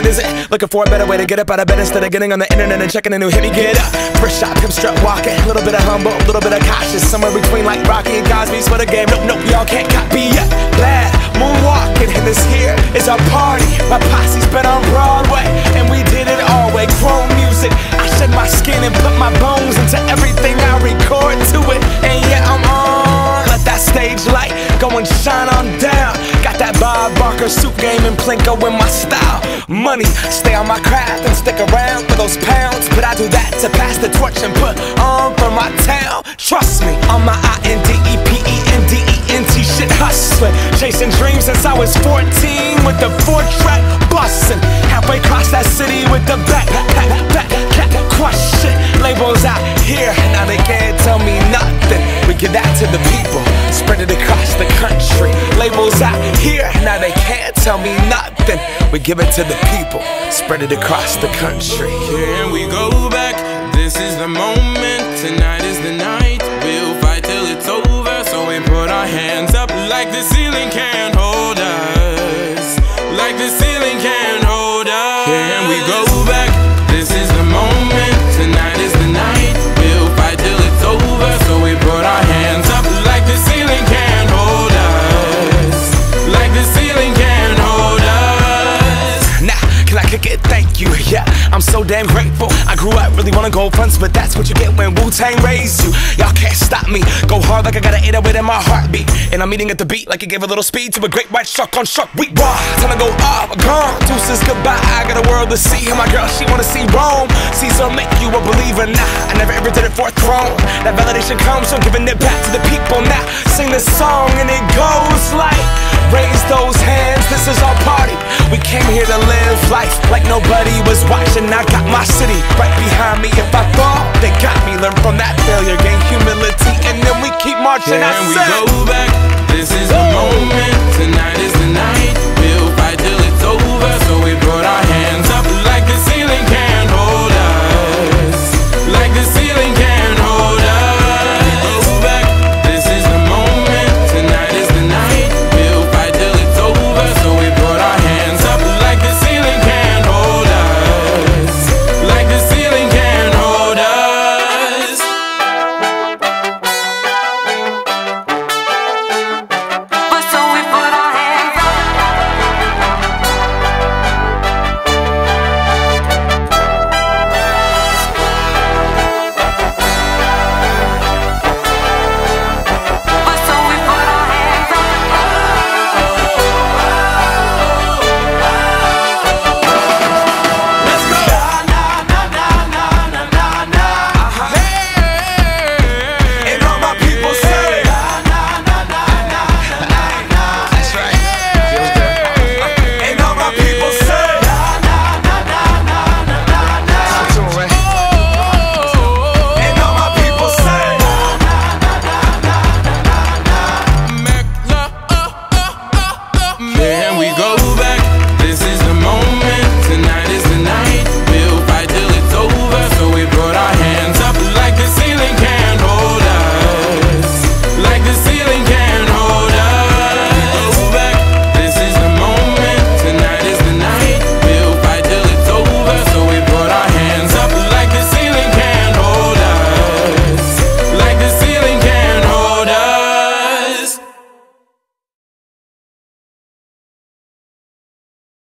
is it? Looking for a better way to get up out of bed instead of getting on the internet and checking a new hit. Me get up, first shot, pimp strut walking, a little bit of humble, a little bit of cautious, somewhere between like Rocky and Cosby's for the game. Nope, nope, y'all can't copy yet. Glad moonwalking, and this here is our party. My posse's been on Broadway, and we did it all way. Chrome music, I shed my skin and put my bones into everything I record to it. And yeah, I'm on. Let that stage light go and shine on down. Got that Bob Barker suit game and Plinko in my style. Money, stay on my craft and stick around for those pounds. But I do that to pass the torch and put on for my town. Trust me, on my INDEPENDENT shit hustling. Chasing dreams since I was 14 with the 4-track bustin'. Halfway across that city with the back crush shit. Labels out here, now they can't tell me nothing. We give that to the people, spread it across the country. Labels out here, now they can't tell me nothing. We give it to the people, spread it across the country. Can we go back? This is the moment, tonight is the night. We'll fight till it's over, so we put our hands up like the ceiling can't hold us. Like the ceiling can't hold us. Can we go back? This is the moment, tonight is the night. We'll fight till it's over, so we put our hands up like the ceiling can't hold us. Like the ceiling can't hold us. Nah, can I kick it? Thank you, yeah, I'm so damn grateful. I grew up really wanna go fronts, but that's what you get when Wu-Tang raised you. Y'all can't stop me, go hard like I got an 808 in my heartbeat. And I'm eating at the beat like it gave a little speed to a great white shark on Shark Week. Raw, time to go off, gone, deuces goodbye. I got a world to see, and my girl, she wanna see Rome. Caesar make you a believer, nah, I never ever did it for a throne. That validation comes from giving it back to the people. Now, sing this song and it goes like, raise those hands, this is our party. We came here to live life like nobody was watching. I got my city right behind me. If I fall, they got me. Learn from that failure, gain humility, and then we keep marching. Can we go